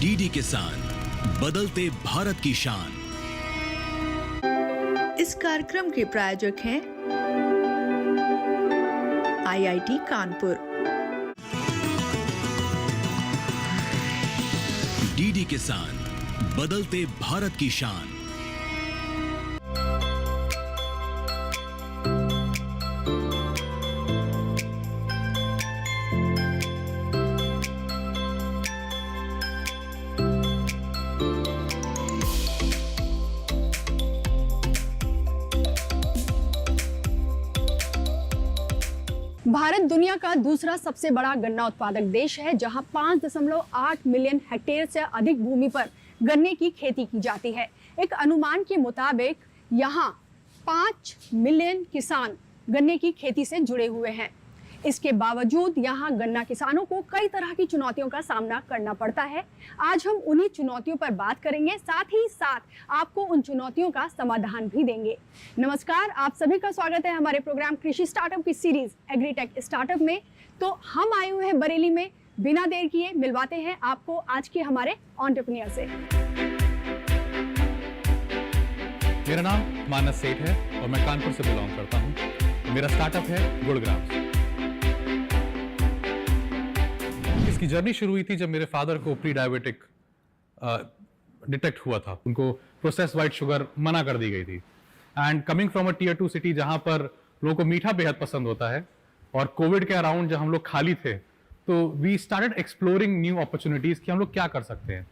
DD किसान, बदलते भारत की शान। इस कार्यक्रम के प्रायोजक हैं आईआईटी कानपुर। डीडी किसान, बदलते भारत की शान। भारत दुनिया का दूसरा सबसे बड़ा गन्ना उत्पादक देश है, जहां 5.8 मिलियन हेक्टेयर से अधिक भूमि पर गन्ने की खेती की जाती है। एक अनुमान के मुताबिक यहां 5 मिलियन किसान गन्ने की खेती से जुड़े हुए हैं। इसके बावजूद यहां गन्ना किसानों को कई तरह की चुनौतियों का सामना करना पड़ता है। आज हम उन्हीं चुनौतियों पर बात करेंगे, साथ ही साथ आपको उन चुनौतियों का समाधान भी देंगे। नमस्कार, आप सभी का स्वागत है हमारे प्रोग्राम कृषि स्टार्टअप की सीरीज एग्रीटेक स्टार्टअप में। तो हम आए हुए हैं बरेली में, बिना देर किए मिलवाते हैं आपको आज के हमारे एंटरप्रेन्योर से। मेरा नाम मानस सेठ है और मैं कानपुर से बिलोंग करता हूँ। मेरा स्टार्टअप है गुड़ग्राम। इसकी जर्नी शुरू हुई थी जब मेरे फादर को प्री डायबिटिक डिटेक्ट हुआ था। उनको प्रोसेस वाइट शुगर मना कर दी गई थी। And coming from a tier 2 city जहां पर लोगों को मीठा बेहद पसंद होता है और कोविड के अराउंड जब हम लोग खाली थे तो we started exploring new opportunities कि हम लोग क्या कर सकते हैं।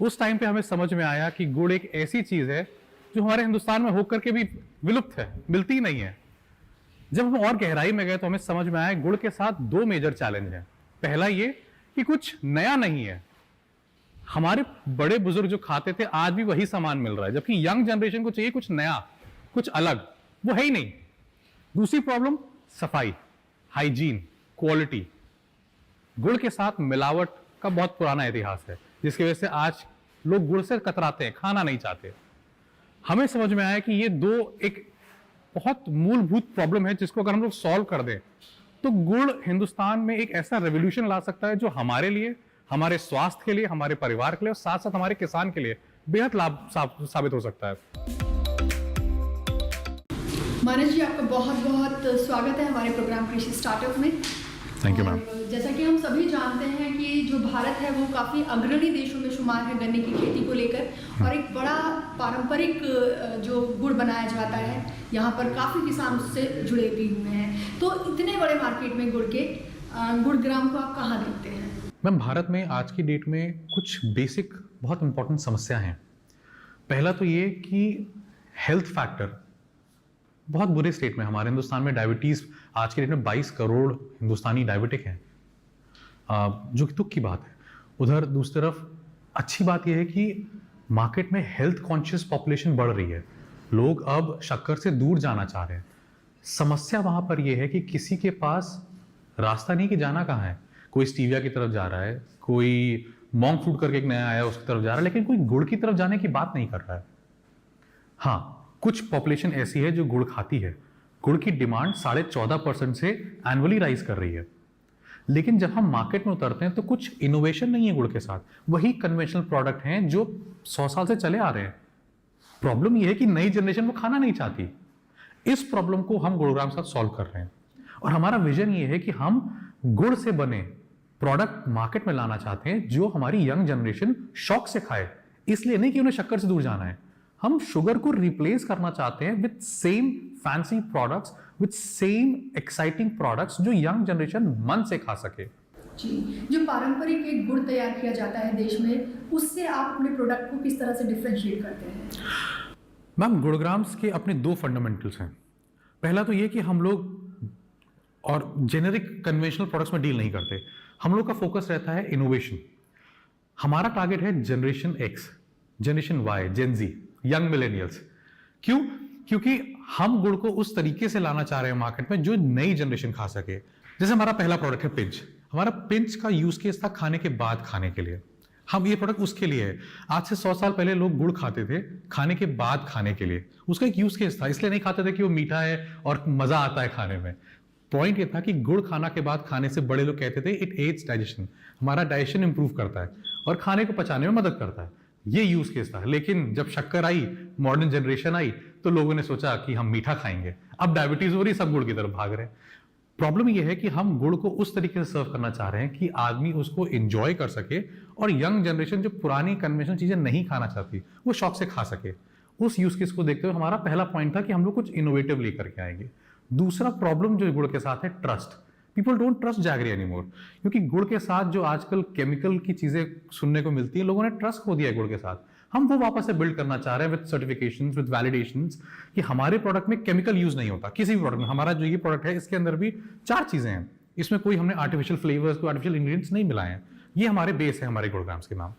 उस टाइम पे हमें समझ में आया कि गुड़ एक ऐसी चीज है जो हमारे हिंदुस्तान में होकर के भी विलुप्त है, मिलती ही नहीं है। जब हम और गहराई में गए तो हमें समझ में आया गुड़ के साथ 2 मेजर चैलेंज हैं। पहला ये कि कुछ नया नहीं है। हमारे बड़े बुजुर्ग जो खाते थे आज भी वही सामान मिल रहा है, जबकि यंग जनरेशन को चाहिए कुछ नया, कुछ अलग, वो है ही नहीं। दूसरी प्रॉब्लम सफाई, हाइजीन, क्वालिटी। गुड़ के साथ मिलावट का बहुत पुराना इतिहास है, जिसकी वजह से आज लोग गुड़ से कतराते हैं, खाना नहीं चाहते। हमें समझ में आया कि ये 2 एक बहुत मूलभूत प्रॉब्लम है जिसको अगर हम लोग सॉल्व कर दें तो गुड़ हिंदुस्तान में एक ऐसा रेवोल्यूशन ला सकता है जो हमारे लिए, हमारे स्वास्थ्य के लिए, हमारे परिवार के लिए और साथ साथ हमारे किसान के लिए बेहद लाभ साबित हो सकता है। मानस जी, आपका बहुत बहुत स्वागत है हमारे प्रोग्राम कृषि स्टार्टअप में। Thank you ma'am. जैसा कि हम सभी जानते हैं कि जो भारत है वो काफ़ी अग्रणी देशों में शुमार है गन्ने की खेती को लेकर, और एक बड़ा पारंपरिक जो गुड़ बनाया जाता है यहाँ पर काफ़ी किसान उससे जुड़े भी हुए हैं। तो इतने बड़े मार्केट में गुड़ग्राम को आप कहाँ देखते हैं? मैम, भारत में आज की डेट में कुछ बेसिक बहुत इंपॉर्टेंट समस्या हैं। पहला तो ये कि हेल्थ फैक्टर बहुत बुरे स्टेट में। हमारे हिंदुस्तान में डायबिटीज आज के डेट में 22 करोड़ हिंदुस्तानी डायबिटिक हैं, जो कि दुख की बात है। उधर दूसरी तरफ अच्छी बात यह है कि मार्केट में हेल्थ कॉन्शियस पॉपुलेशन बढ़ रही है। लोग अब शक्कर से दूर जाना चाह रहे हैं। समस्या वहां पर यह है कि किसी के पास रास्ता नहीं कि जाना कहाँ है। कोई स्टीविया की तरफ जा रहा है, कोई मॉन्क फ्रूट करके एक नया आया उसकी तरफ जा रहा है, लेकिन कोई गुड़ की तरफ जाने की बात नहीं कर रहा है। हाँ, कुछ पॉपुलेशन ऐसी है जो गुड़ खाती है। गुड़ की डिमांड 14.5% से एनुअली राइज कर रही है। लेकिन जब हम मार्केट में उतरते हैं तो कुछ इनोवेशन नहीं है गुड़ के साथ। वही कन्वेंशनल प्रोडक्ट हैं जो 100 साल से चले आ रहे हैं। प्रॉब्लम यह है कि नई जनरेशन वो खाना नहीं चाहती। इस प्रॉब्लम को हम गुड़ग्राम के साथ सॉल्व कर रहे हैं और हमारा विजन ये है कि हम गुड़ से बने प्रोडक्ट मार्केट में लाना चाहते हैं जो हमारी यंग जनरेशन शौक से खाए। इसलिए नहीं कि उन्हें शक्कर से दूर जाना है। हम शुगर को रिप्लेस करना चाहते हैं with same fancy products, with same exciting products जो यंग जनरेशन मन से खा सके। जी, जो पारंपरिक एक गुड़ तैयार किया जाता है देश में, उससे आप अपने प्रोडक्ट को किस तरह से डिफरेंशिएट करते हैं? मैम, गुड़ग्राम्स के अपने 2 फंडामेंटल्स हैं। पहला तो ये कि हम लोग और जेनेरिक कन्वेंशनल प्रोडक्ट्स में डील नहीं करते। हम लोग का फोकस रहता है इनोवेशन। हमारा टारगेट है जनरेशन एक्स, जनरेशन वाई, जेन जी, यंग मिलेनियल्स। क्यों? क्योंकि हम गुड़ को उस तरीके से लाना चाह रहे हैं मार्केट में जो नई जनरेशन खा सके। जैसे हमारा पहला प्रोडक्ट है पिंच। हमारा पिंच का यूज केस था खाने के बाद खाने के लिए। हम ये प्रोडक्ट उसके लिए है। आज से 100 साल पहले लोग गुड़ खाते थे खाने के बाद खाने के लिए। उसका एक यूज केस था, इसलिए नहीं खाते थे कि वो मीठा है और मजा आता है खाने में। पॉइंट ये था कि गुड़ खाना के बाद खाने से बड़े लोग कहते थे इट एड्स डाइजेशन, हमारा डाइजेशन इंप्रूव करता है। और खाने को पचाने में मदद करता है। ये यूज केस था। लेकिन जब शक्कर आई, मॉडर्न जनरेशन आई, तो लोगों ने सोचा कि हम मीठा खाएंगे, अब डायबिटीज हो रही, सब गुड़ की तरफ भाग रहे हैं। प्रॉब्लम ये है कि हम गुड़ को उस तरीके से सर्व करना चाह रहे हैं कि आदमी उसको एंजॉय कर सके, और यंग जनरेशन जो पुरानी कन्वेंशनल चीजें नहीं खाना चाहती वो शौक से खा सके। उस यूज केस को देखते हुए हमारा पहला पॉइंट था कि हम लोग कुछ इनोवेटिव लेकर के आएंगे। दूसरा प्रॉब्लम जो गुड़ के साथ है, trust. People don't trust jaggery anymore, क्योंकि गुड़ के साथ जो आजकल केमिकल की चीजें सुनने को मिलती है, लोगों ने ट्रस्ट खो दिया है गुड़ के साथ। हम वो वापस से बिल्ड करना चाह रहे हैं विद सर्टिफिकेशंस, विद वैलिडेशंस, कि हमारे प्रोडक्ट में केमिकल यूज नहीं होता किसी भी प्रोडक्ट में। हमारा जो ये प्रोडक्ट है, इसके अंदर भी 4 चीजें हैं, इसमें कोई हमने आर्टिफिशियल फ्लेवर्स, कोई आर्टिफिशियल इंग्रेडिएंट्स नहीं मिलाए हैं। ये हमारे बेस है, हमारे गुड़ग्राम्स के नाम।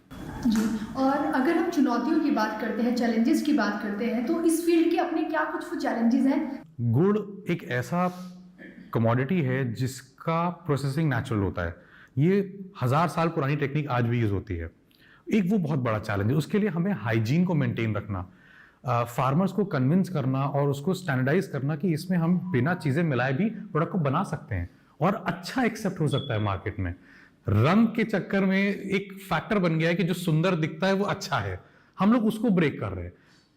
जी, और अगर हम चुनौतियों की बात करते हैं, चैलेंजेस की बात करते हैं, तो इस फील्ड के अपने क्या कुछ चैलेंजेस हैं? गुड़ एक ऐसा कमोडिटी है जिसका प्रोसेसिंग नेचुरल होता है। ये 1000 साल पुरानी टेक्निक आज भी यूज होती है। एक वो बहुत बड़ा चैलेंज है, उसके लिए हमें हाइजीन को मेंटेन रखना, फार्मर्स को कन्विंस करना और उसको स्टैंडर्डाइज करना कि इसमें हम बिना चीजें मिलाए भी प्रोडक्ट को बना सकते हैं और अच्छा एक्सेप्ट हो सकता है मार्केट में। रंग के चक्कर में एक फैक्टर बन गया है कि जो सुंदर दिखता है वो अच्छा है, हम लोग उसको ब्रेक कर रहे हैं।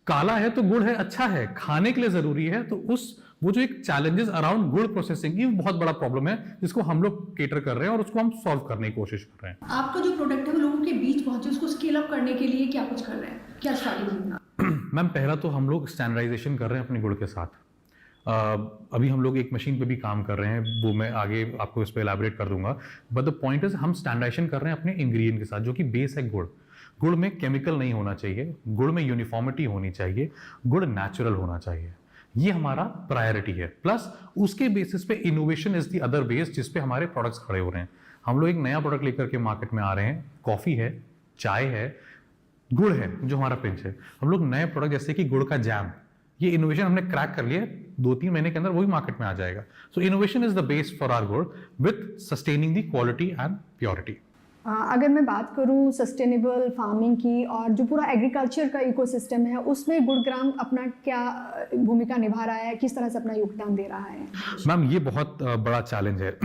काला है तो गुड़ है, अच्छा है, खाने के लिए जरूरी है, तो वो जो एक चैलेंजेस अराउंड गुड़ प्रोसेसिंग की बहुत बड़ा प्रॉब्लम है, जिसको हम लोग केटर कर रहे हैं और उसको हम सॉल्व करने की कोशिश कर रहे हैं। आपका जो प्रोडक्ट है वो लोगों के बीच पहुंचे, उसको स्केल अप करने के लिए क्या कुछ कर रहे हैं, क्या स्ट्रैटेजी? मैम, पहला तो हम लोग स्टैंडर्डाइजेशन कर रहे हैं अपने गुड़ के साथ। अभी हम लोग एक मशीन पे भी काम कर रहे हैं, वो मैं आगे आपको इस पर एलैबोरेट कर दूंगा। बट द पॉइंट इज, हम स्टैंडर्डाइजेशन कर रहे हैं अपने इंग्रेडिएंट के साथ, जो कि बेस है गुड़। गुड़ में केमिकल नहीं होना चाहिए, गुड़ में यूनिफॉर्मिटी होनी चाहिए, गुड़ नेचुरल होना चाहिए। ये हमारा प्रायोरिटी है। प्लस उसके बेसिस पे innovation is the other base, जिस पे हमारे प्रोडक्ट्स खड़े हो रहे हैं। हम लोग एक नया प्रोडक्ट लेकर के मार्केट में आ रहे हैं। कॉफी है, चाय है, गुड़ है, जो हमारा पिंच है। हम लोग नए प्रोडक्ट जैसे कि गुड़ का जैम, ये इनोवेशन हमने क्रैक कर लिया, 2-3 महीने के अंदर वही मार्केट में आ जाएगा। So innovation is the base for our gur with sustaining the quality and purity. अगर मैं बात करूं सस्टेनेबल फार्मिंग की और जो पूरा एग्रीकल्चर का इकोसिस्टम है, उसमें गुड़ग्राम अपना क्या भूमिका निभा रहा है, किस तरह से अपना योगदान दे रहा है? मैम, ये बहुत बड़ा चैलेंज है।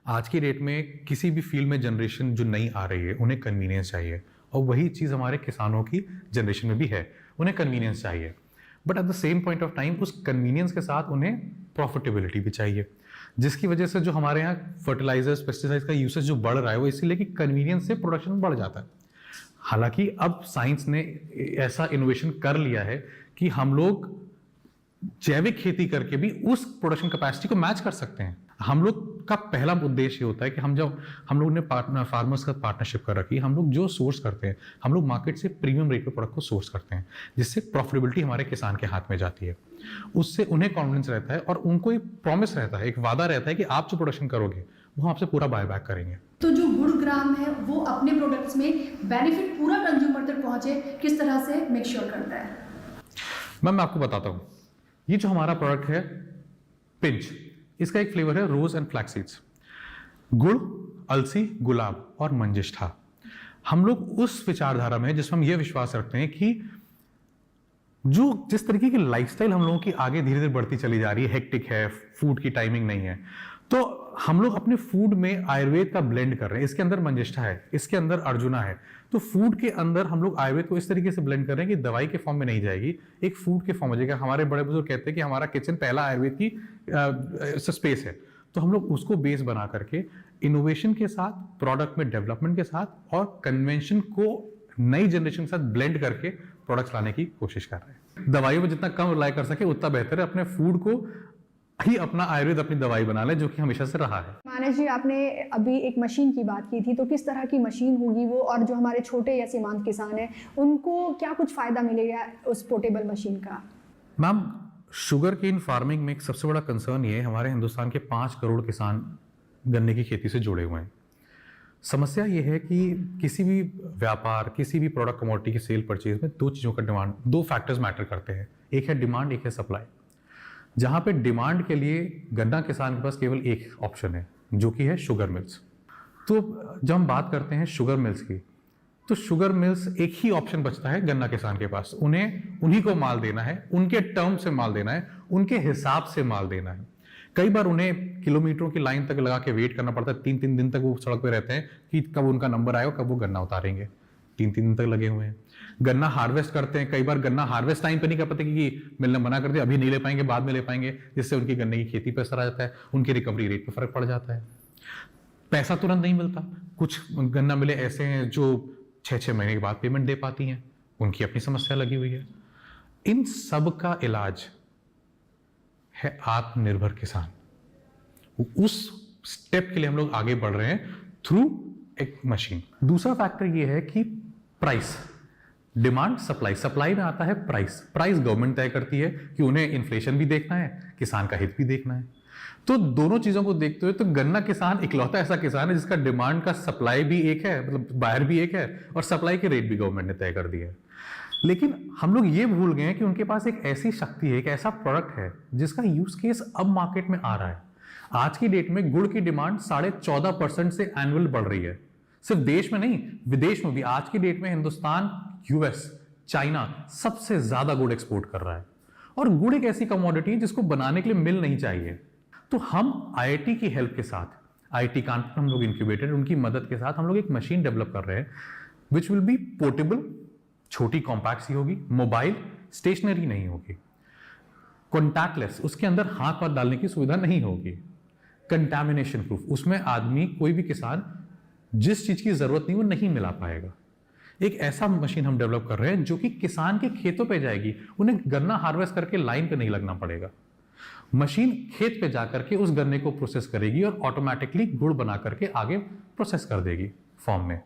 आज की डेट में किसी भी फील्ड में जनरेशन जो नई आ रही है, उन्हें कन्वीनियंस चाहिए, और वही चीज़ हमारे किसानों की जनरेशन में भी है, उन्हें कन्वीनियंस चाहिए। But at the same point of time उस कन्वीनियंस के साथ उन्हें प्रॉफिटेबिलिटी भी चाहिए, जिसकी वजह से जो हमारे यहाँ फर्टिलाइजर्स, पेस्टिसाइड्स का यूसेज जो बढ़ रहा है, वो इसीलिए कि कन्वीनियंस से प्रोडक्शन बढ़ जाता है। हालांकि अब साइंस ने ऐसा इनोवेशन कर लिया है कि हम लोग जैविक खेती करके भी उस प्रोडक्शन कैपेसिटी को मैच कर सकते हैं। हम लोग का पहला उद्देश्य ये होता है कि हम लोग ने फार्मर्स का पार्टनरशिप कर रखी है, हम लोग जो सोर्स करते हैं, हम लोग मार्केट से प्रीमियम रेट पे प्रोडक्ट को सोर्स करते हैं, जिससे प्रॉफिटेबिलिटी हमारे किसान के हाथ में जाती है। उससे उन्हें कॉन्फिडेंस रहता है और उनको एक प्रॉमिस रहता है, एक वादा रहता है कि आप जो प्रोडक्शन करोगे वो आपसे पूरा बाय बैक करेंगे। तो जो गुड़ग्राम है वो अपने प्रोडक्ट्स में बेनिफिट पूरा कंज्यूमर तक पहुंचे, किस तरह से मेक श्योर करता है? मैम, मैं आपको बताता हूँ। ये जो हमारा प्रोडक्ट है पिंच, इसका एक फ्लेवर है रोज एंड फ्लैक्स सीड्स। गुड़, अलसी, गुलाब और मंजिष्ठा। हम लोग उस विचारधारा में जिसमें हम ये विश्वास रखते हैं कि जिस तरीके की लाइफस्टाइल हम लोगों की आगे धीरे धीरे बढ़ती चली जा रही है, हेक्टिक है, फूड की टाइमिंग नहीं है, तो हम लोग अपने फूड में आयुर्वेद का ब्लेंड कर रहे हैं। इसके अंदर मंजिष्ठा है, इसके अंदर अर्जुना है, तो फूड के अंदर हम लोग आयुर्वेद को इस तरीके से ब्लेंड कर रहे हैं कि दवाई के फॉर्म में नहीं जाएगी, एक फूड के फॉर्म में जाएगा। हमारे बड़े बुजुर्ग कहते हैं कि हमारा किचन पहला आयुर्वेद की स्पेस है, तो हम लोग उसको बेस बना करके इनोवेशन के साथ, प्रोडक्ट में डेवलपमेंट के साथ और कन्वेंशन को नई जनरेशन के साथ ब्लेंड करके प्रोडक्ट्स लाने की कोशिश कर रहे हैं। दवाइयों में जितना कम रिलाई कर सके उतना बेहतर है। अपने फूड को ही अपना आयुर्वेद अपनी दवाई बना ले, जो कि हमेशा से रहा है। मानस जी, आपने अभी एक मशीन की बात की थी, तो किस तरह की मशीन होगी वो, और जो हमारे छोटे या सीमांत किसान हैं उनको क्या कुछ फायदा मिलेगा उस पोर्टेबल मशीन का? मैम, शुगर केन फार्मिंग में एक सबसे बड़ा कंसर्न ये है, हमारे हिंदुस्तान के 5 करोड़ किसान गन्ने की खेती से जुड़े हुए हैं। समस्या ये है कि किसी भी व्यापार, किसी भी प्रोडक्ट कमोडिटी की सेल परचेज में 2 चीज़ों का डिमांड, 2 फैक्टर्स मैटर करते हैं। एक है डिमांड, एक है सप्लाई। जहाँ पे डिमांड के लिए गन्ना किसान के पास केवल एक ऑप्शन है, जो कि है शुगर मिल्स। तो जब हम बात करते हैं शुगर मिल्स की, तो शुगर मिल्स एक ही ऑप्शन बचता है गन्ना किसान के पास। उन्हें उन्हीं को माल देना है, उनके टर्म से माल देना है, उनके हिसाब से माल देना है। कई बार उन्हें किलोमीटरों की लाइन तक लगा के वेट करना पड़ता है, 3-3 दिन तक वो सड़क पे रहते हैं कि कब उनका नंबर आएगा, कब वो गन्ना उतारेंगे। 3-3 दिन तक लगे हुए हैं। गन्ना हार्वेस्ट करते हैं, कई बार गन्ना हार्वेस्ट टाइम पे नहीं कर पाते कि मिलने मना कर दिया, अभी नहीं ले पाएंगे, बाद में ले पाएंगे, जिससे उनकी गन्ने की खेती पर असर आ जाता है, उनकी रिकवरी रेट पर फर्क पड़ जाता है। पैसा तुरंत नहीं मिलता, कुछ गन्ना मिले ऐसे हैं जो 6-6 महीने के बाद पेमेंट दे पाती हैं, उनकी अपनी समस्या लगी हुई है। इन सब का इलाज है आत्मनिर्भर किसान। उस स्टेप के लिए हम लोग आगे बढ़ रहे हैं थ्रू एक मशीन। दूसरा फैक्टर ये है कि प्राइस, डिमांड सप्लाई। सप्लाई में आता है प्राइस। प्राइस गवर्नमेंट तय करती है कि उन्हें इन्फ्लेशन भी देखना है, किसान का हित भी देखना है। तो दोनों चीजों को देखते हुए तो गन्ना किसान इकलौता ऐसा किसान है जिसका डिमांड का सप्लाई भी एक है, मतलब बायर भी एक है, और सप्लाई के रेट भी गवर्नमेंट ने तय कर दिए है। लेकिन हम लोग ये भूल गए हैं कि उनके पास एक ऐसी शक्ति है, एक ऐसा प्रोडक्ट है जिसका यूज केस अब मार्केट में आ रहा है। आज की डेट में गुड़ की डिमांड 14.5% से एनुअल बढ़ रही है। सिर्फ देश में नहीं, विदेश में भी। आज की डेट में हिंदुस्तान, यूएस, चाइना सबसे ज्यादा गुड़ एक्सपोर्ट कर रहा है। और गुड़ एक ऐसी कमोडिटी है जिसको बनाने के लिए मिल नहीं चाहिए। तो हम आईआईटी की हेल्प के साथ, आईआईटी कानपुर हम लोग इंक्यूबेटेड, उनकी मदद के साथ हम लोग एक मशीन डेवलप कर रहे हैं विच विल बी पोर्टेबल, छोटी कॉम्पैक्ट सी होगी, मोबाइल, स्टेशनरी नहीं होगी, कॉन्टैक्टलेस, उसके अंदर हाथ पाथ डालने की सुविधा नहीं होगी, कंटामिनेशन प्रूफ, उसमें आदमी, कोई भी किसान जिस चीज की जरूरत नहीं वो नहीं मिला पाएगा। एक ऐसा मशीन हम डेवलप कर रहे हैं जो कि किसान के खेतों पे जाएगी, उन्हें गन्ना हार्वेस्ट करके लाइन पे नहीं लगना पड़ेगा। मशीन खेत पे जाकर के उस गन्ने को प्रोसेस करेगी और ऑटोमेटिकली गुड़ बना करके आगे प्रोसेस कर देगी फॉर्म में।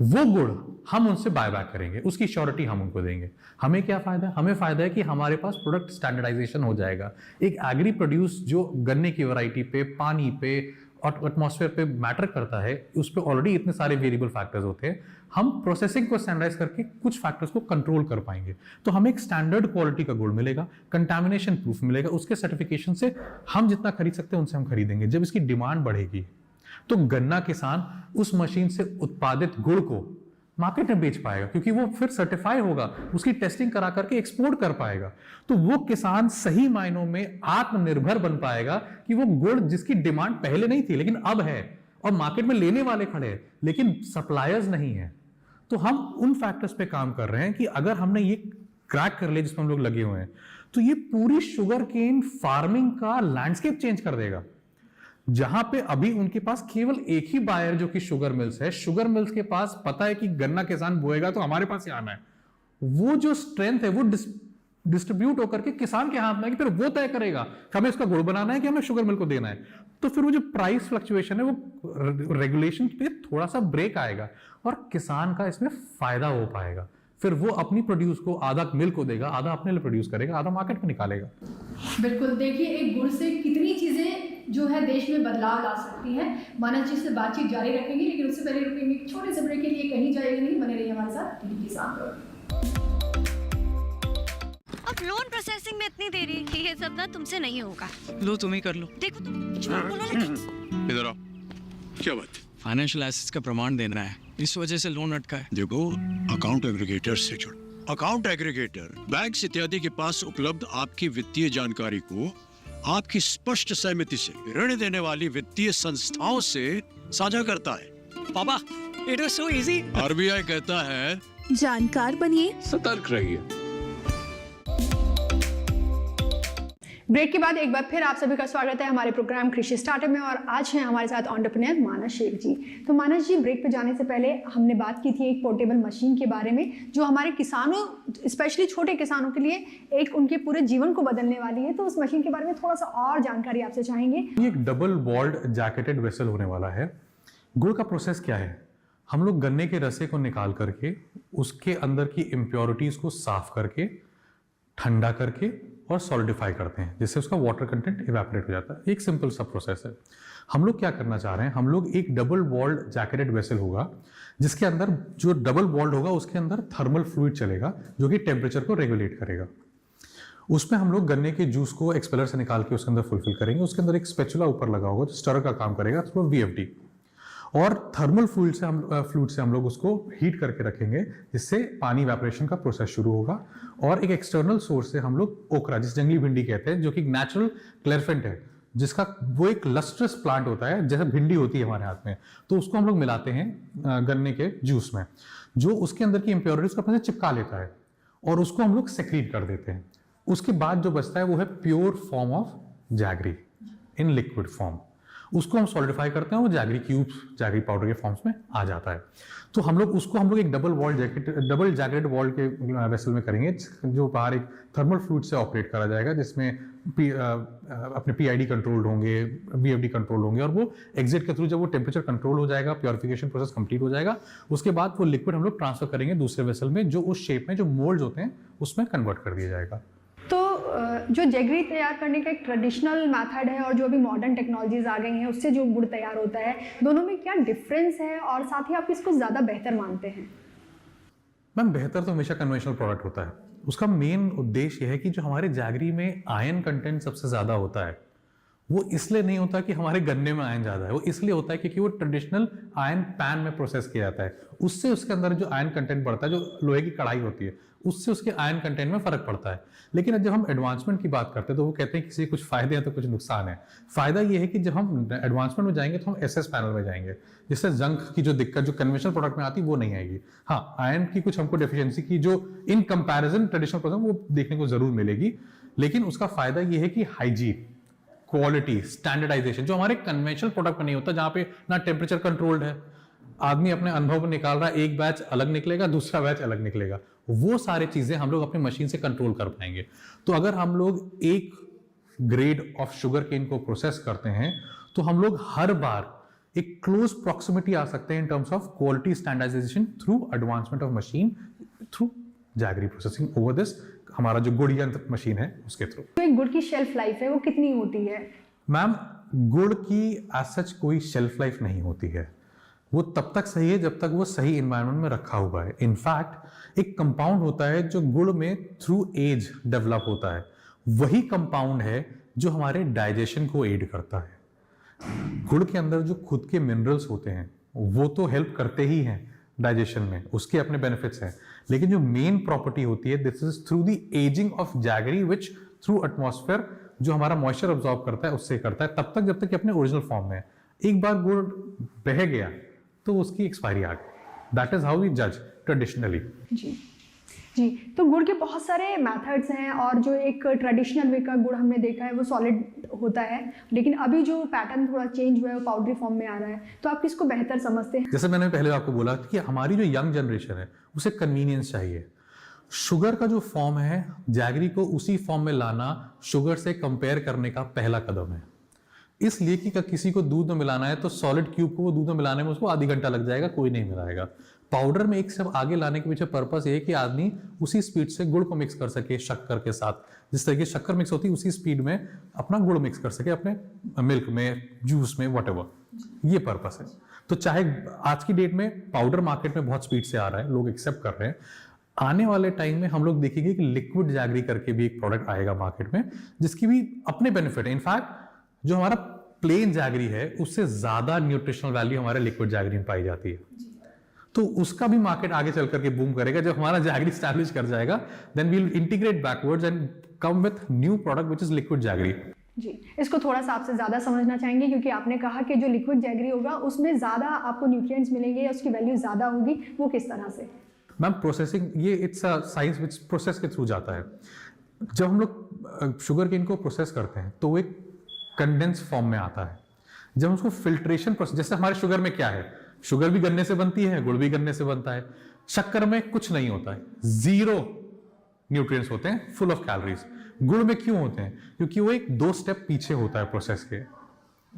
वो गुड़ हम उनसे बाय बैक करेंगे, उसकी श्योरिटी हम उनको देंगे। हमें क्या फायदा है? हमें फायदा है कि हमारे पास प्रोडक्ट स्टैंडर्डाइजेशन हो जाएगा। एक एग्री प्रोड्यूस जो गन्ने की वैरायटी पे, पानी पे और एटमॉस्फेयर पे मैटर करता है, उस पर ऑलरेडी इतने सारे वेरिएबल फैक्टर्स होते हैं। हम प्रोसेसिंग को स्टैंडर्डाइज करके कुछ फैक्टर्स को कंट्रोल कर पाएंगे, तो हमें एक स्टैंडर्ड क्वालिटी का गुड़ मिलेगा, कंटामिनेशन प्रूफ मिलेगा। उसके सर्टिफिकेशन से हम जितना खरीद सकते हैं उनसे हम खरीदेंगे। जब इसकी डिमांड बढ़ेगी तो गन्ना किसान उस मशीन से उत्पादित गुड़ को मार्केट में बेच पाएगा, क्योंकि वो फिर सर्टिफाई होगा, उसकी टेस्टिंग करा करके एक्सपोर्ट कर पाएगा। तो वो किसान सही मायनों में आत्मनिर्भर बन पाएगा कि वो गुड़ जिसकी डिमांड पहले नहीं थी लेकिन अब है, और मार्केट में लेने वाले खड़े हैं लेकिन सप्लायर्स नहीं है। तो हम उन फैक्टर्स पे काम कर रहे हैं कि अगर हमने ये क्रैक कर लिया जिसमें हम लोग लगे हुए हैं, तो ये पूरी शुगर केन फार्मिंग का लैंडस्केप चेंज कर देगा। जहां पे अभी उनके पास केवल एक ही बायर जो कि शुगर मिल्स है, शुगर मिल्स के पास पता है कि गन्ना किसान बोएगा तो हमारे पास ही आना है, वो जो स्ट्रेंथ है वो डिस्ट्रीब्यूट होकर के किसान के हाथ में है कि फिर वो तय करेगा कि हमें इसका गुड़ बनाना है कि हमें शुगर मिल को देना है। तो फिर वो जो प्राइस फ्लक्चुएशन है वो रेगुलेशन पे थोड़ा सा ब्रेक आएगा और किसान का इसमें फायदा हो पाएगा। फिर वो अपनी प्रोड्यूस को आधा मिल को देगा, आधा अपने लिए प्रोड्यूस करेगा, आधा मार्केट में निकालेगा। बिल्कुल, देखिए एक गुड़ से कितनी चीज़ें जो है देश में बदलाव ला सकती हैं। मानस जी से बातचीत जारी रखेंगे, लेकिन उससे पहले रुकेंगे एक छोटे से ब्रेक के लिए। कहीं जाएगा नहीं, बने रहिए हमारे साथ टीवी किसान पर। अब लोन प्रोसेसिंग में इतनी देरी, ये सब ना तुमसे नहीं होगा। लो तुम ही कर लो। देखो तुम झूठ बोलो लेकिन। इधर आओ, क्या बात है? फाइनेंशियल एसेट्स का प्रमाण देना है, इस वजह से लोन अटका है। देखो, अकाउंट एग्रीगेटर से जुड़ो। अकाउंट एग्रीगेटर बैंक इत्यादि के पास उपलब्ध आपकी वित्तीय जानकारी को आपकी स्पष्ट सहमति से ऋण देने वाली वित्तीय संस्थाओं से साझा करता है। पापा, it was so easy. RBI कहता है जानकार बनिए, सतर्क रहिए। ब्रेक के बाद एक बार फिर आप सभी का स्वागत है हमारे प्रोग्राम कृषि स्टार्टअप में। और आज हैं हमारे साथ एंटरप्रेन्योर मानस शेख जी। तो मानस जी, ब्रेक पे जाने से पहले हमने बात की थी एक पोर्टेबल मशीन के बारे में जो हमारे किसानों, स्पेशली छोटे किसानों के लिए एक उनके पूरे जीवन को बदलने वाली है। तो उस मशीन के बारे में थोड़ा सा और जानकारी आपसे चाहेंगे। ये एक डबल वॉल्ड जैकेटेड वेसल होने वाला है। गुड़ का प्रोसेस क्या है? हम लोग गन्ने के रसे को निकाल करके उसके अंदर की इम्प्योरिटीज को साफ करके, ठंडा करके और सॉलिडिफाई करते हैं, जिससे उसका वाटर कंटेंट इवेपोरेट हो जाता है। एक सिंपल सा प्रोसेस है। हम लोग क्या करना चाह रहे हैं, हम लोग एक डबल वॉल्ड जैकेटेड वेसल होगा जिसके अंदर, जो डबल वॉल्ड होगा उसके अंदर थर्मल फ्लूइड चलेगा जो कि टेम्परेचर को रेगुलेट करेगा। उसमें हम लोग गन्ने के जूस को एक्सपेलर से निकाल के उसके अंदर फुलफिल करेंगे। उसके अंदर एक स्पेचुला ऊपर लगा होगा जो स्टर का काम करेगा थ्रू VFD, और थर्मल फ्लूइड से हम लोग उसको हीट करके रखेंगे, जिससे पानी इवेपोरेशन का प्रोसेस शुरू होगा। और एक एक्सटर्नल सोर्स से हम लोग ओकरा, जिस जंगली भिंडी कहते हैं, जो कि नेचुरल क्लेरफेंट है, जिसका वो एक लस्ट्रस प्लांट होता है, जैसे भिंडी होती है हमारे हाथ में, तो उसको हम लोग मिलाते हैं गन्ने के जूस में, जो उसके अंदर की इम्प्योरिटीज को अपने से चिपका लेता है और उसको हम लोग सेक्रीट कर देते हैं। उसके बाद जो बचता है वो है pure form of jaggery in liquid form. उसको हम सॉलिडिफाई करते हैं, वो जैगरी क्यूब्स, जैगरी पाउडर के फॉर्म्स में आ जाता है। तो हम लोग एक डबल जैकेटेड वॉल के वेसल में करेंगे, जो बाहर एक थर्मल फ्लूइड से ऑपरेट करा जाएगा, जिसमें अपने पीआईडी कंट्रोल्ड होंगे, वीएफडी कंट्रोल होंगे, और वो एग्जिट के थ्रू जब वो टेम्परेचर कंट्रोल हो जाएगा, प्योरिफिकेशन प्रोसेस कंप्लीट हो जाएगा, उसके बाद वो लिक्विड हम लोग ट्रांसफर करेंगे दूसरे वेसल में, जो उस शेप में जो मोल्ड्स होते हैं उसमें कन्वर्ट कर दिया जाएगा। तो जो जैगरी तैयार करने का एक ट्रेडिशनल मेथड है और जो अभी मॉडर्न टेक्नोलॉजीज आ गई हैं उससे जो गुड़ तैयार होता है, दोनों में क्या डिफरेंस है और साथ ही आप किसको ज़्यादा बेहतर मानते हैं? मैम, बेहतर तो हमेशा कन्वेंशनल प्रोडक्ट होता है। उसका मेन उद्देश्य यह है कि जो हमारे जैगरी में आयरन कंटेंट सबसे ज़्यादा होता है, वो इसलिए नहीं होता कि हमारे गन्ने में आयरन ज़्यादा है, वो इसलिए होता है क्योंकि वो ट्रेडिशनल आयरन पैन में प्रोसेस किया जाता है। उससे उसके अंदर जो आयरन कंटेंट बढ़ता है, जो लोहे की कढ़ाई होती है, उससे उसके आयरन कंटेंट में फर्क पड़ता है। लेकिन जब हम एडवांसमेंट की बात करते हैं तो वो कहते हैं किसी कुछ फायदे हैं तो कुछ नुकसान है। फायदा ये है कि जब हम एडवांसमेंट में जाएंगे तो हम एसएस पैनल में जाएंगे, जिससे जंग की जो दिक्कत जो कन्वेंशनल प्रोडक्ट में आती है वो नहीं आएगी। हाँ, आयरन की कुछ हमको डेफिशिएंसी की जो इन कंपैरिजन ट्रेडिशनल प्रोसेस वो देखने को जरूर मिलेगी, लेकिन उसका फायदा ये है कि हाइजीन, क्वालिटी, स्टैंडर्डाइजेशन, जो हमारे कन्वेंशनल प्रोडक्ट में नहीं होता, जहां पे ना टेम्परेचर कंट्रोल्ड है, आदमी अपने अनुभव में निकाल रहा है, एक बैच अलग निकलेगा, दूसरा बैच अलग निकलेगा, वो सारी चीजें हम लोग अपनी मशीन से कंट्रोल कर पाएंगे। तो अगर हम लोग एक ग्रेड ऑफ शुगर केन को प्रोसेस करते हैं तो हम लोग हर बार एक क्लोज प्रॉक्सिमिटी आ सकते हैं in terms of quality standardisation through advancement of machine, through jaggery processing over this हमारा जो गुड़ यंत्र मशीन है उसके थ्रू। तो एक गुड़ की शेल्फ लाइफ है वो कितनी होती है? मैम, गुड़ की एज सच कोई शेल्फ लाइफ नहीं होती है। वो तब तक सही है जब तक वो सही एनवायरनमेंट में रखा हुआ है। इनफैक्ट एक कंपाउंड होता है जो गुड़ में थ्रू एज डेवलप होता है, वही कंपाउंड है जो हमारे डाइजेशन को एड करता है। गुड़ के अंदर जो खुद के मिनरल्स होते हैं वो तो हेल्प करते ही हैं डाइजेशन में, उसके अपने बेनिफिट्स हैं, लेकिन जो मेन प्रॉपर्टी होती है this is through the ageing of jaggery which through atmosphere जो हमारा मॉइस्चर अब्सॉर्ब करता है उससे करता है, तब तक जब तक कि अपने ओरिजिनल फॉर्म में है। एक बार गुड़ बह गया तो उसकी एक्सपायरी आ गई। दैट इज हाउ वी जज ट्रेडिशनली। जी जी, तो गुड़ के बहुत सारे मेथड्स हैं और जो एक ट्रेडिशनल वे का गुड़ हमने देखा है वो सॉलिड होता है, लेकिन अभी जो पैटर्न थोड़ा चेंज हुआ है वो पाउडरी फॉर्म में आ रहा है। तो आप किसको बेहतर समझते हैं? जैसे मैंने पहले आपको बोला कि हमारी जो यंग जनरेशन है उसे कन्वीनियंस चाहिए। शुगर का जो फॉर्म है, जैगरी को उसी फॉर्म में लाना शुगर से कंपेयर करने का पहला कदम है। इसलिए कि किसी को दूध में मिलाना है तो सॉलिड क्यूब को दूध में मिलाने में उसको आधी घंटा लग जाएगा, कोई नहीं मिलाएगा। पाउडर में एक स्टेप आगे लाने के पीछे पर्पस ये है कि आदमी उसी स्पीड से गुड़ को मिक्स कर सके शक्कर के साथ, जिस तरीके शक्कर मिक्स होती है उसी स्पीड में अपना गुड़ मिक्स कर सके अपने मिल्क में, जूस में, व्हाटएवर, ये पर्पस है। तो चाहे आज की डेट में पाउडर मार्केट में बहुत स्पीड से आ रहा है, लोग एक्सेप्ट कर रहे हैं, आने वाले टाइम में हम लोग देखेंगे कि लिक्विड जैगरी करके भी एक प्रोडक्ट आएगा मार्केट में जिसकी भी अपने बेनिफिट है। इनफैक्ट जो हमारा प्लेन जैगरी है उससे ज्यादा न्यूट्रिशनल वैल्यू हमारे लिक्विड जैगरी में पाई जाती है, तो उसका भी मार्केट आगे चल करके बूम करेगा। जब हमारा जैगरी एस्टैब्लिश कर जाएगा then we will integrate backwards and come with new product which is liquid jaggery. जी, इसको थोड़ा सा आपसे ज़्यादा समझना चाहेंगे क्योंकि आपने कहा कि जो लिक्विड जैगरी होगा उसमें ज़्यादा आपको न्यूट्रिएंट्स मिलेंगे या उसकी वैल्यू ज़्यादा होगी, वो किस तरह से? मैम, प्रोसेसिंग ये it's a science which process के थ्रू जाता है। जब हम लोग शुगर केन को प्रोसेस करते हैं तो वो एक कंडेंस फॉर्म में आता है। जब उसको फिल्ट्रेशन प्रोसेस, जैसे हमारे शुगर में क्या है, शुगर भी गन्ने से बनती है, गुड़ भी गन्ने से बनता है। शक्कर में कुछ नहीं होता है, जीरो न्यूट्रिएंट्स होते हैं, फुल ऑफ कैलोरीज। गुड़ में क्यों होते हैं? क्योंकि वो एक 2 स्टेप पीछे होता है प्रोसेस के।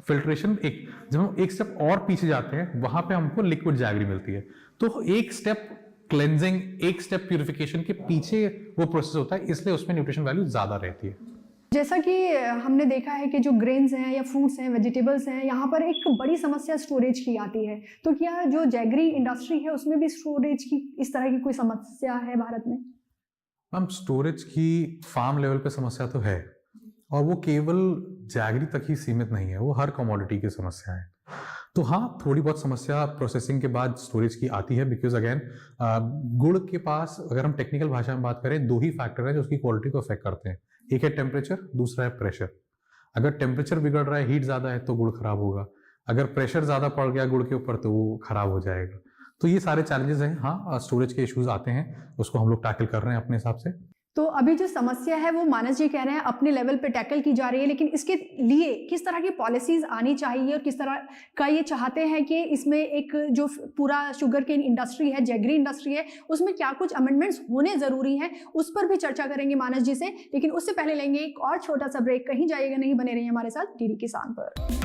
फिल्ट्रेशन एक, जब हम एक स्टेप और पीछे जाते हैं वहां पे हमको लिक्विड जैगरी मिलती है। तो एक स्टेप क्लेंजिंग, एक स्टेप प्यूरिफिकेशन के पीछे वो प्रोसेस होता है, इसलिए उसमें न्यूट्रिशन वैल्यू ज्यादा रहती है। जैसा कि हमने देखा है कि जो ग्रेन्स हैं या फ्रूट्स हैं, वेजिटेबल्स हैं, यहाँ पर एक बड़ी समस्या स्टोरेज की आती है। तो क्या जो जैगरी इंडस्ट्री है उसमें भी स्टोरेज की इस तरह की कोई समस्या है भारत में? मैम, स्टोरेज की फार्म लेवल पे समस्या तो है, और वो केवल जैगरी तक ही सीमित नहीं है, वो हर कमोडिटी की समस्या है। तो हाँ, थोड़ी बहुत समस्या प्रोसेसिंग के बाद स्टोरेज की आती है, बिकॉज अगेन गुड़ के पास अगर हम टेक्निकल भाषा में बात करें 2 ही फैक्टर है जो उसकी क्वालिटी को अफेक्ट करते हैं। एक है टेम्परेचर, दूसरा है प्रेशर। अगर टेम्परेचर बिगड़ रहा है, हीट ज़्यादा है, तो गुड़ खराब होगा। अगर प्रेशर ज़्यादा पड़ गया गुड़ के ऊपर तो वो खराब हो जाएगा। तो ये सारे चैलेंजेस हैं। हाँ, स्टोरेज के इश्यूज आते हैं, उसको हम लोग टैकल कर रहे हैं अपने हिसाब से। तो अभी जो समस्या है वो मानस जी कह रहे हैं अपने लेवल पे टैकल की जा रही है, लेकिन इसके लिए किस तरह की पॉलिसीज आनी चाहिए और किस तरह का ये चाहते हैं कि इसमें एक जो पूरा शुगर केन इंडस्ट्री है, जैगरी इंडस्ट्री है, उसमें क्या कुछ अमेंडमेंट्स होने ज़रूरी हैं, उस पर भी चर्चा करेंगे मानस जी से। लेकिन उससे पहले लेंगे एक और छोटा सा ब्रेक। कहीं जाइएगा नहीं, बने रहिए हमारे साथ डीडी किसान पर।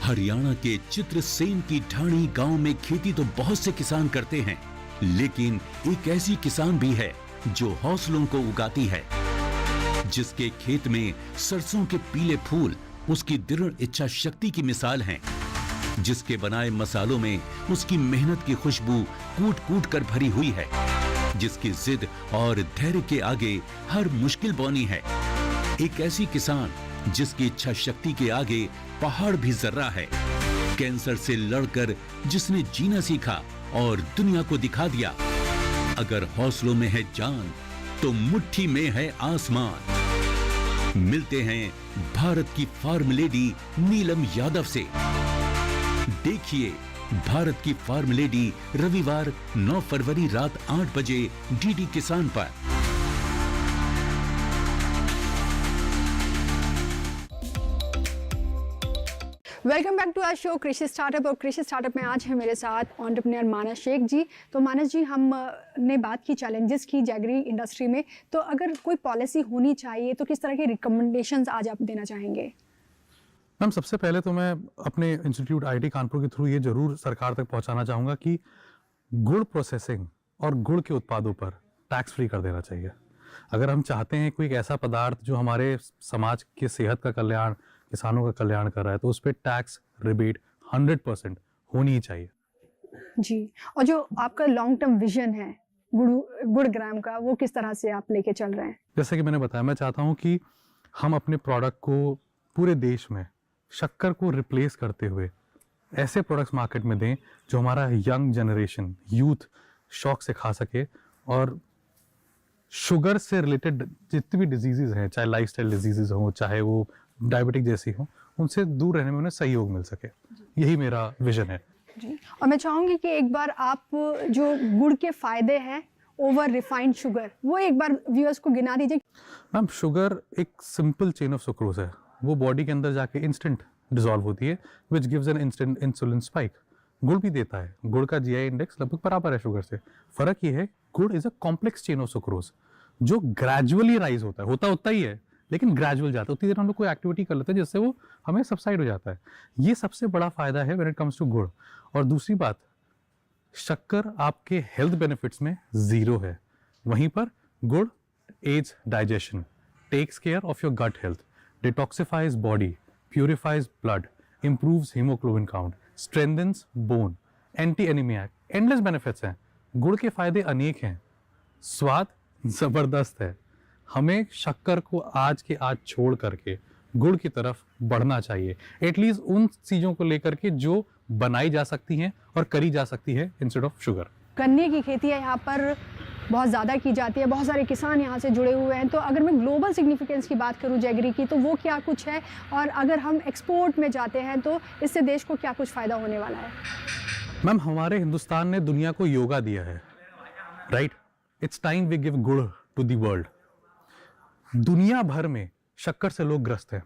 हरियाणा के चित्रसेन की ढाणी गांव में खेती तो बहुत से किसान करते हैं, लेकिन एक ऐसी किसान भी है जो हौसलों को उगाती है, जिसके खेत में सरसों के पीले फूल उसकी दृढ़ इच्छा शक्ति की मिसाल हैं, जिसके बनाए मसालों में उसकी मेहनत की खुशबू कूट कूट कर भरी हुई है, जिसकी जिद और धैर्य के आगे हर मुश्किल बौनी है। एक ऐसी किसान जिसकी इच्छा शक्ति के आगे पहाड़ भी जर्रा है। कैंसर से लड़कर जिसने जीना सीखा और दुनिया को दिखा दिया। अगर हौसलों में है जान तो मुट्ठी में है आसमान। मिलते हैं भारत की फार्म लेडी नीलम यादव से। देखिए भारत की फार्म लेडी रविवार 9 फरवरी रात 8 बजे डीडी किसान पर। Welcome back to our show Krishi startup. और कृषि स्टार्टअप में आज है मेरे साथ एंटरप्रेन्योर मानस शेख जी। तो मानस जी, हमने बात की चैलेंजेस की जैगरी इंडस्ट्री में, तो अगर कोई पॉलिसी होनी चाहिए तो किस तरह की रिकमेंडेशंस आज आप देना चाहेंगे? मैम, सबसे पहले तो मैं अपने इंस्टीट्यूट IIT कानपुर के थ्रू ये जरूर सरकार तक पहुंचाना चाहूँगा कि गुड़ प्रोसेसिंग और गुड़ के उत्पादों पर टैक्स फ्री कर देना चाहिए। अगर हम चाहते हैं कोई एक ऐसा पदार्थ जो हमारे समाज की सेहत का कल्याण, किसानों का कल्याण कर रहा है, तो उस पर टैक्स रिबेट 100% होनी ही चाहिए जी। और जो आपका लॉन्ग टर्म विजन है गुड़ ग्राम का, वो किस तरह से आप लेके चल रहे हैं? जैसे कि मैंने बताया, मैं चाहता हूं कि हम अपने प्रोडक्ट को पूरे देश में शक्कर को रिप्लेस करते हुए ऐसे प्रोडक्ट्स मार्केट में दें जो हमारा यंग जनरेशन, यूथ शौक से खा सके, और शुगर से रिलेटेड जितनी भी डिजीजेज हैं, चाहे लाइफस्टाइल डिजीजेज हों, चाहे वो डायबिटिक जैसी हो, उनसे दूर रहने में उन्हें सहयोग मिल सके। यही मेरा विजन है जी। और मैं चाहूँगी कि एक बार आप जो गुड़ के फायदे हैं ओवर रिफाइंड शुगर, वो एक बार व्यूअर्स को गिना दीजिए। मैम, शुगर एक सिंपल चेन ऑफ सुक्रोज है। वो बॉडी के अंदर जाके इंस्टेंट डिसॉल्व होती है, which gives an instant insulin spike. गुड़ भी देता है। गुड़ का GI इंडेक्स लगभग बराबर है शुगर से। फर्क ये है, गुड़ is a complex chain of sucrose जो ग्रेजुअली राइज होता है, होता उतना ही है लेकिन ग्रेजुअल जाता है। उतनी देर हम लोग कोई एक्टिविटी कर लेते हैं जिससे वो हमें सबसाइड हो जाता है। ये सबसे बड़ा फायदा है व्हेन इट कम्स टू गुड़। और दूसरी बात, शक्कर आपके हेल्थ बेनिफिट्स में 0 है, वहीं पर गुड़ aids digestion, takes care of your gut health, detoxifies body, purifies blood, improves haemoglobin count, strengthens bone, anti anaemia, endless benefits हैं। गुड़ के फायदे अनेक हैं, स्वाद जबरदस्त है। हमें शक्कर को आज के आज छोड़ करके गुड़ की तरफ बढ़ना चाहिए, एटलीस्ट उन चीज़ों को लेकर के जो बनाई जा सकती हैं और करी जा सकती है इंस्टेड ऑफ शुगर। गन्ने की खेती है यहाँ पर बहुत ज़्यादा की जाती है, बहुत सारे किसान यहाँ से जुड़े हुए हैं। तो अगर मैं ग्लोबल सिग्निफिकेंस की बात करूँ जैगरी की, तो वो क्या कुछ है, और अगर हम एक्सपोर्ट में जाते हैं तो इससे देश को क्या कुछ फ़ायदा होने वाला है? मैम, हमारे हिंदुस्तान ने दुनिया को योगा दिया है, right? It's time we give गुड़ टू द वर्ल्ड। दुनिया भर में शक्कर से लोग ग्रस्त हैं,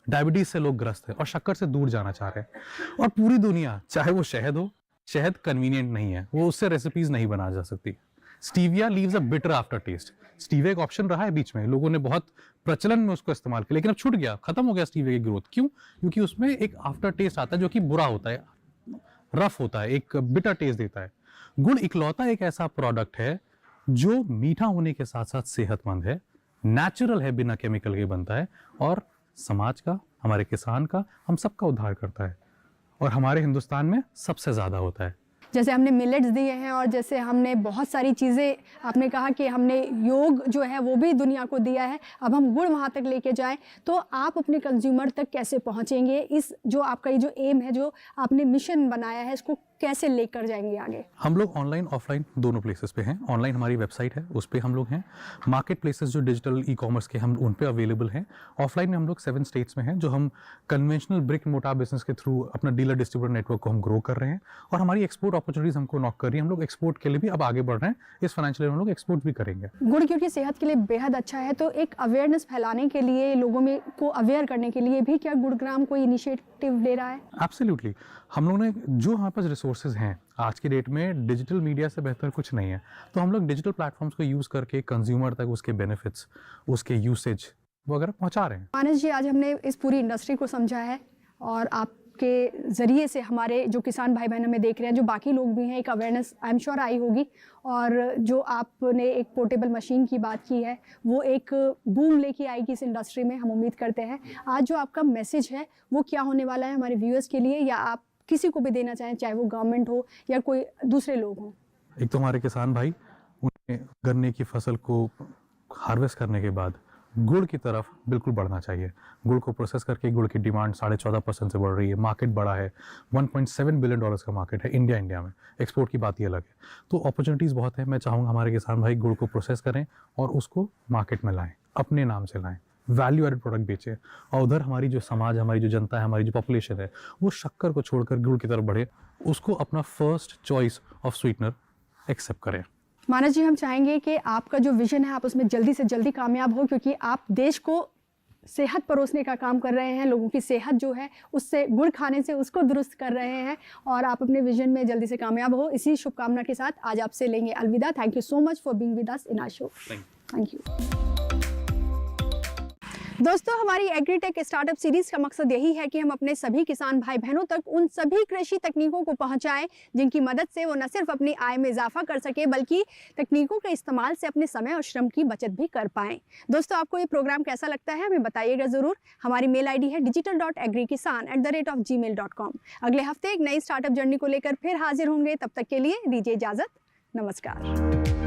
डायबिटीज से लोग ग्रस्त हैं और शक्कर से दूर जाना चाह रहे हैं। और पूरी दुनिया, चाहे वो शहद हो, शहद कन्वीनियंट नहीं है, वो उससे रेसिपीज नहीं बना जा सकती। Stevia leaves a bitter aftertaste. Stevia एक ऑप्शन रहा है बीच में, लोगों ने बहुत प्रचलन में उसको इस्तेमाल किया, लेकिन अब छूट गया, खत्म हो गया स्टीविया की ग्रोथ। क्यों? क्योंकि उसमें एक आफ्टर टेस्ट आता है जो कि बुरा होता है, रफ होता है, एक बिटर टेस्ट देता है। गुड़ इकलौता एक ऐसा प्रोडक्ट है जो मीठा होने के साथ साथ सेहतमंद है, नेचुरल है, बिना केमिकल के बनता है, और समाज का, हमारे किसान का, हम सबका उद्धार करता है, और हमारे हिंदुस्तान में सबसे ज्यादा होता है। जैसे हमने मिलेट्स दिए हैं और जैसे हमने बहुत सारी चीज़ें, आपने कहा कि हमने योग जो है वो भी दुनिया को दिया है, अब हम गुड़ वहाँ तक लेके जाएं, तो आप अपने कंज्यूमर तक कैसे पहुँचेंगे? इस जो आपका ये जो एम है, जो आपने मिशन बनाया है, इसको कैसे लेकर जाएंगे आगे? हम लोग ऑनलाइन ऑफलाइन दोनों प्लेसेस पे हैं। ऑनलाइन हमारी वेबसाइट है, उस पर हम लोग हैं। मार्केट प्लेसेस जो डिजिटल ई कॉमर्स के हम उन पे अवेलेबल हैं। ऑफलाइन में हम लोग 7 स्टेट्स में हैं, जो हम कन्वेंशनल ब्रिक मोटा बिजनेस के थ्रू अपना डीलर डिस्ट्रीब्यूटर नेटवर्क को हम ग्रो कर रहे हैं और हमारी एक्सपोर्ट अपॉर्चुनिटीज हमको नॉक कर रही है। हम लोग एक्सपोर्ट के लिए भी अब आगे बढ़ रहे हैं। इस फाइनेंशियल ईयर में हम लोग एक्सपोर्ट भी करेंगे। गुड़ क्योंकि सेहत के लिए बेहद अच्छा है, तो एक अवेयरनेस फैलाने के लिए, लोगों में को अवेयर करने के लिए भी क्या गुड़ग्राम कोई इनिशिएटिव ले रहा है? एब्सोल्युटली। हम लोगों ने जो हमारे पास रिसोर्सेज हैं, आज की डेट में डिजिटल मीडिया से बेहतर कुछ नहीं है, तो हम लोग डिजिटल प्लेटफॉर्म्स को यूज़ करके कंज्यूमर तक उसके बेनिफिट्स, उसके यूसेज वगैरह पहुंचा रहे हैं। मानस जी, आज हमने इस पूरी इंडस्ट्री को समझा है और आपके ज़रिए से हमारे जो किसान भाई बहन हमें देख रहे हैं, जो बाकी लोग भी हैं, एक awareness I am sure I होगी। और जो आपने एक पोर्टेबल मशीन की बात की है, वो एक बूम लेके आएगी इस इंडस्ट्री में, हम उम्मीद करते हैं। आज जो आपका मैसेज है वो क्या होने वाला है हमारे व्यूअर्स के लिए, या आप किसी को भी देना चाहें, चाहे वो गवर्नमेंट हो या कोई दूसरे लोग हों? एक तो हमारे किसान भाई, उन्हें गन्ने की फसल को हार्वेस्ट करने के बाद गुड़ की तरफ बिल्कुल बढ़ना चाहिए। गुड़ को प्रोसेस करके गुड़ की डिमांड 14.5% से बढ़ रही है। मार्केट बड़ा है, $1.7 बिलियन का मार्केट है इंडिया में। एक्सपोर्ट की बात ही अलग है। तो अपॉर्चुनिटीज़ बहुत है। मैं चाहूँगा हमारे किसान भाई गुड़ को प्रोसेस करें और उसको मार्केट में लाएँ, अपने नाम से लाएँ, वैल्यू एडेड प्रोडक्ट बेचें। और उधर हमारी जो समाज, हमारी जो जनता है, हमारी जो पॉपुलेशन है, वो शक्कर को छोड़कर गुड़ की तरफ बढ़े, उसको अपना first choice of sweetener accept करें। मानस जी, हम चाहेंगे कि आपका जो विजन है आप उसमें जल्दी से जल्दी कामयाब हो, क्योंकि आप देश को सेहत परोसने का काम कर रहे हैं। लोगों की सेहत जो है उससे, गुड़ खाने से उसको दुरुस्त कर रहे हैं, और आप अपने विजन में जल्दी से कामयाब हो। इसी शुभकामना के साथ आज आपसे लेंगे अलविदा। Thank you so much for being with us in our show. Thank you. दोस्तों, हमारी एग्रीटेक स्टार्टअप सीरीज का मकसद यही है कि हम अपने सभी किसान भाई बहनों तक उन सभी कृषि तकनीकों को पहुंचाएं जिनकी मदद से वो न सिर्फ अपनी आय में इजाफा कर सके, बल्कि तकनीकों के इस्तेमाल से अपने समय और श्रम की बचत भी कर पाएं। दोस्तों, आपको ये प्रोग्राम कैसा लगता है हमें बताइएगा ज़रूर। हमारी मेल आईडी है digital.agrikisan@gmail.com। अगले हफ्ते एक नई स्टार्टअप जर्नी को लेकर फिर हाजिर होंगे। तब तक के लिए दीजिए इजाज़त। नमस्कार।